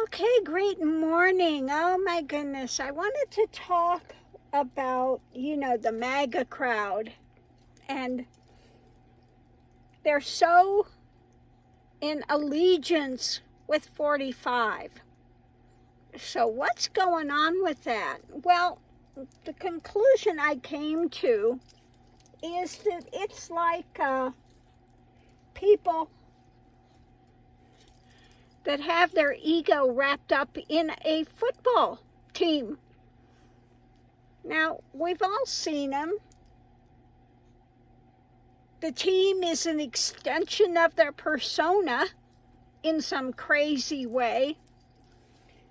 Okay, great morning. Oh my goodness. I wanted to talk about, the Maga crowd. And they're so in allegiance with 45. So what's going on with that? Well, the conclusion I came to is that it's like people that have their ego wrapped up in a football team. Now, we've all seen them. The team is an extension of their persona in some crazy way.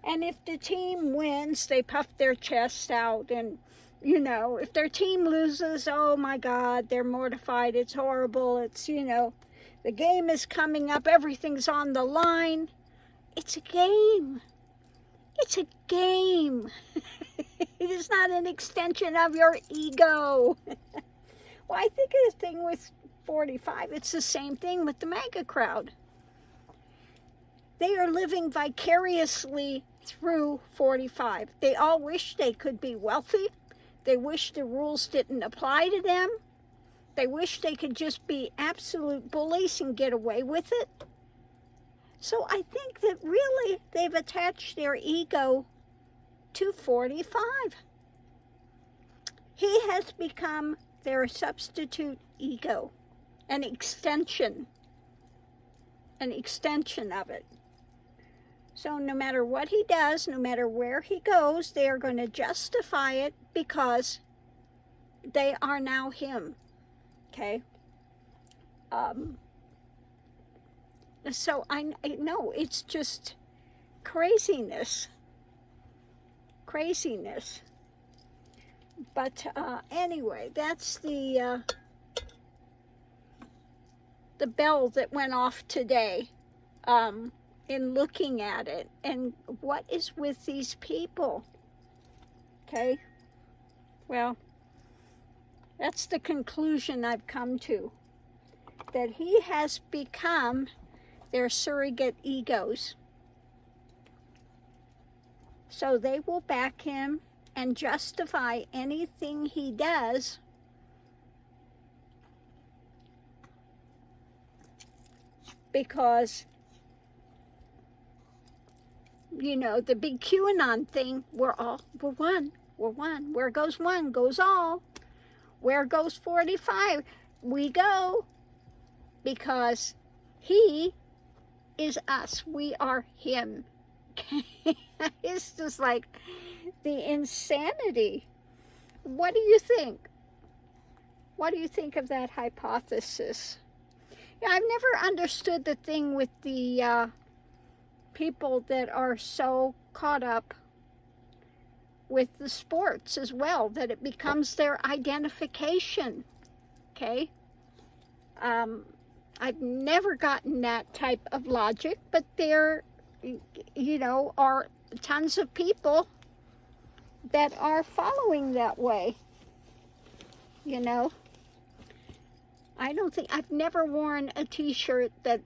And if the team wins, they puff their chest out. And, if their team loses, oh my God, they're mortified. It's horrible. It's, the game is coming up. Everything's on the line. It's a game. It's a game. It is not an extension of your ego. Well, I think the thing with 45, it's the same thing with the MAGA crowd. They are living vicariously through 45. They all wish they could be wealthy. They wish the rules didn't apply to them. They wish they could just be absolute bullies and get away with it. So I think that really they've attached their ego to 45. He has become their substitute ego, an extension of it. So no matter what he does, no matter where he goes, they are going to justify it because they are now him, okay? So I know it's just craziness. But anyway, that's the bell that went off today in looking at it. And what is with these people? Okay, well, that's the conclusion I've come to. That he has become their surrogate egos. So they will back him and justify anything he does because, the big QAnon thing, we're one. Where goes one, goes all. Where goes 45? We go. Because he is us. We are him. It's just like the insanity. What do you think? What do you think of that hypothesis? Yeah, I've never understood the thing with the people that are so caught up with the sports as well, that it becomes their identification. Okay? I've never gotten that type of logic, but there, are tons of people that are following that way. I don't think, I've never worn a t-shirt that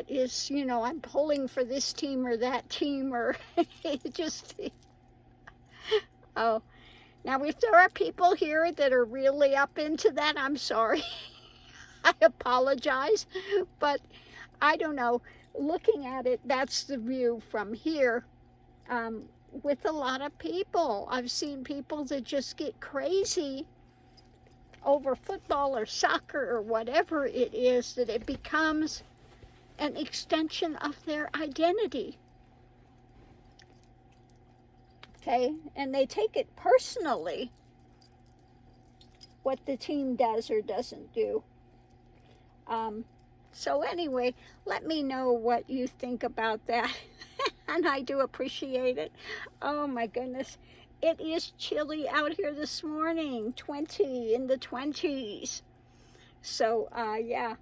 is, I'm pulling for this team or that team, or it just, oh. Now, if there are people here that are really up into that, I'm sorry. I apologize, but I don't know. Looking at it, that's the view from here with a lot of people. I've seen people that just get crazy over football or soccer or whatever it is, that it becomes an extension of their identity. Okay? And they take it personally, what the team does or doesn't do. So anyway, let me know what you think about that. And I do appreciate it. Oh my goodness. It is chilly out here this morning, 20 in the 20s. So yeah,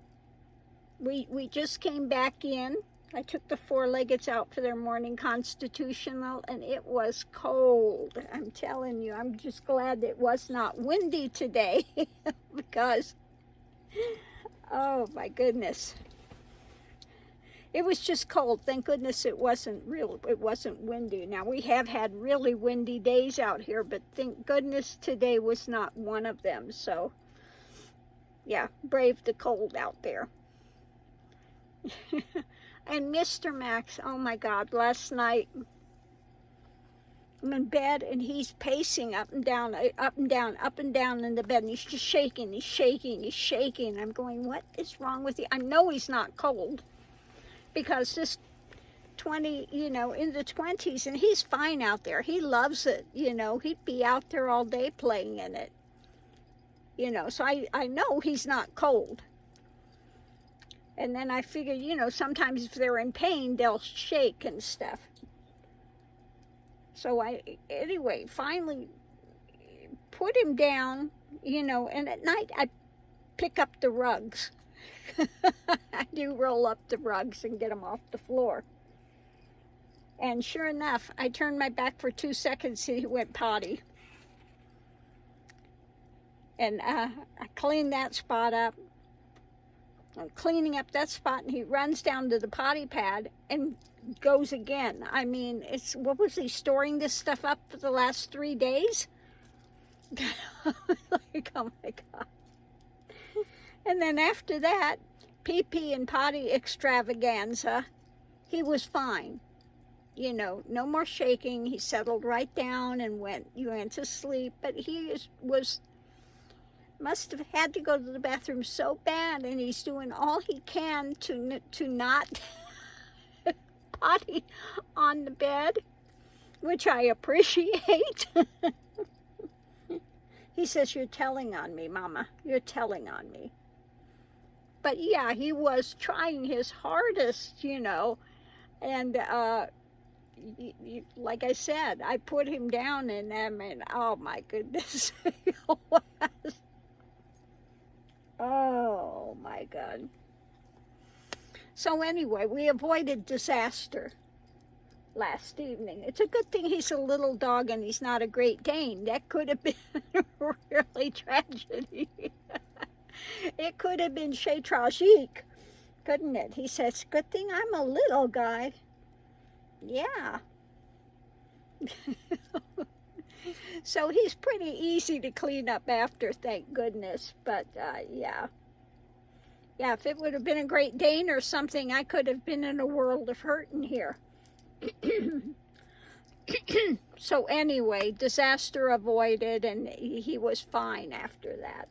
we just came back in. I took the four-leggeds out for their morning constitutional, and it was cold. I'm telling you, I'm just glad it was not windy today because, oh my goodness. It was just cold. Thank goodness it wasn't windy. Now we have had really windy days out here, but thank goodness today was not one of them. So yeah, brave the cold out there. And Mr. Max, oh my God, last night I'm in bed and he's pacing up and down, up and down, up and down in the bed, and he's just shaking, he's shaking, he's shaking. I'm going, what is wrong with you? I know he's not cold, because this 20, in the 20s, and he's fine out there. He loves it, he'd be out there all day playing in it, so I know he's not cold. And then I figured, sometimes if they're in pain, they'll shake and stuff. So anyway, finally put him down, and at night I pick up the rugs. I do roll up the rugs and get them off the floor. And sure enough, I turned my back for 2 seconds and he went potty. And I cleaned that spot up. I'm cleaning up that spot, and he runs down to the potty pad and goes again. I mean, what was he storing this stuff up for the last 3 days? Like, oh my God. And then after that, pee-pee and potty extravaganza, he was fine. No more shaking. He settled right down and went to sleep. But he must have had to go to the bathroom so bad, and he's doing all he can to not potty on the bed, which I appreciate. He says, "You're telling on me, Mama. You're telling on me." But yeah, he was trying his hardest, and like I said, I put him down, and I mean, oh my goodness. Oh my God. So anyway, we avoided disaster last evening. It's a good thing he's a little dog and he's not a Great Dane. That could have been really tragedy. It could have been chez tragique, couldn't it? He says, good thing I'm a little guy. Yeah. So he's pretty easy to clean up after, thank goodness. But yeah. Yeah, if it would have been a Great Dane or something, I could have been in a world of hurt in here. So anyway, disaster avoided, and he was fine after that.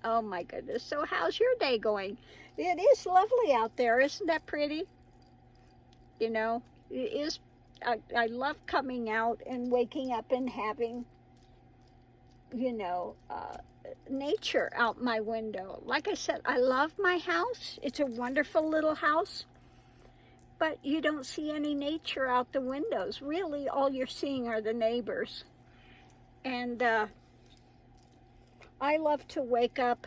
Oh my goodness. So how's your day going? It is lovely out there. Isn't that pretty? It is. I love coming out and waking up and having, nature out my window. Like I said, I love my house. It's a wonderful little house. But you don't see any nature out the windows. Really, all you're seeing are the neighbors. And I love to wake up,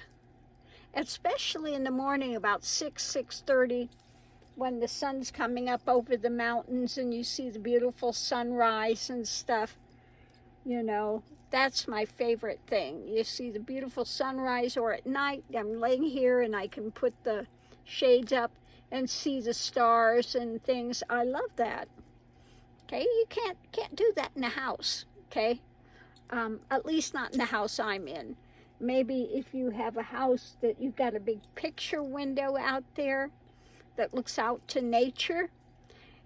especially in the morning about 6:30, when the sun's coming up over the mountains and you see the beautiful sunrise and stuff. That's my favorite thing. You see the beautiful sunrise, or at night, I'm laying here and I can put the shades up and see the stars and things. I love that. Okay, you can't do that in a house, okay? At least not in the house I'm in. Maybe if you have a house that you've got a big picture window out there that looks out to nature,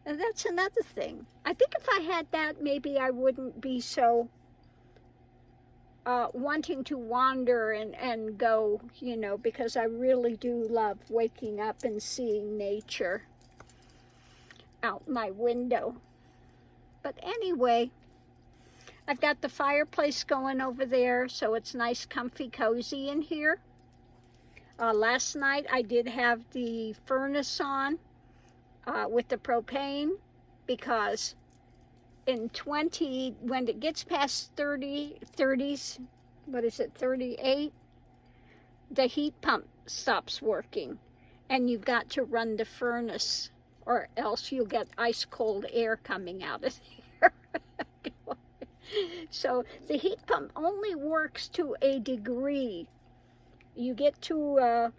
and that's another thing. I think if I had that, maybe I wouldn't be so wanting to wander and go, because I really do love waking up and seeing nature out my window. But anyway, I've got the fireplace going over there, so it's nice, comfy, cozy in here. Last night I did have the furnace on with the propane, because when it gets past 30s, what is it, 38, the heat pump stops working, and you've got to run the furnace, or else you'll get ice cold air coming out of there. So the heat pump only works to a degree. You get to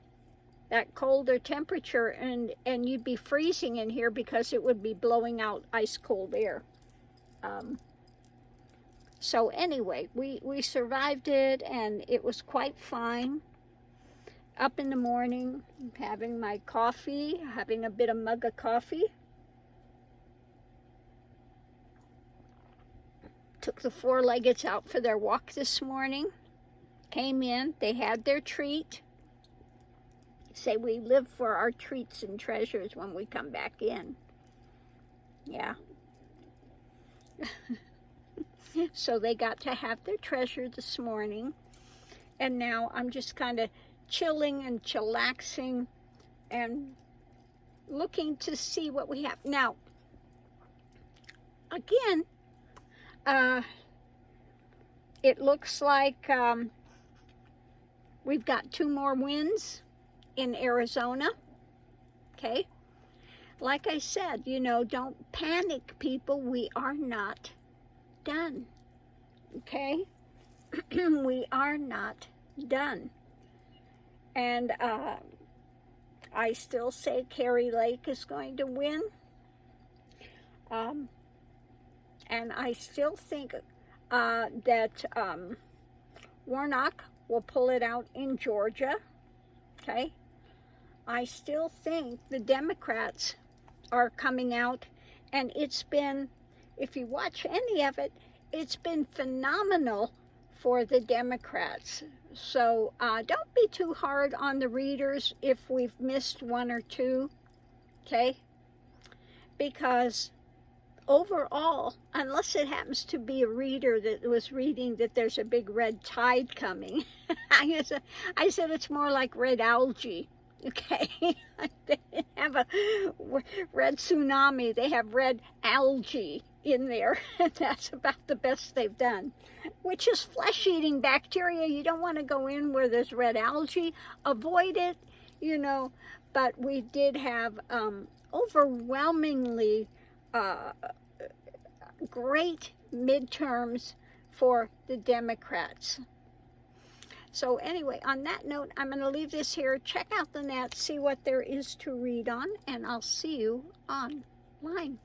that colder temperature, and you'd be freezing in here because it would be blowing out ice cold air. So anyway, we survived it, and it was quite fine. Up in the morning, having my coffee, having a bit of Maga coffee. Took the four-leggeds out for their walk this morning. Came in, they had their treat. Say we live for our treats and treasures when we come back in. Yeah. So they got to have their treasure this morning. And now I'm just kind of chilling and chillaxing and looking to see what we have. Now, again, it looks like we've got 2 more winds in Arizona. Okay. Like I said, you know, don't panic, people. We are not done. Okay. We are not done. And I still say Carrie Lake is going to win. And I still think that Warnock will pull it out in Georgia. Okay. I still think the Democrats are coming out, and it's been, if you watch any of it, it's been phenomenal for the Democrats. So don't be too hard on the readers if we've missed 1 or 2, okay? Because overall, unless it happens to be a reader that was reading that there's a big red tide coming, I said it's more like red algae. Okay, they didn't have a red tsunami, they have red algae in there. That's about the best they've done, which is flesh-eating bacteria. You don't want to go in where there's red algae. Avoid it, you know, but we did have overwhelmingly great midterms for the Democrats. So anyway, on that note, I'm going to leave this here. Check out the net, see what there is to read on, and I'll see you online.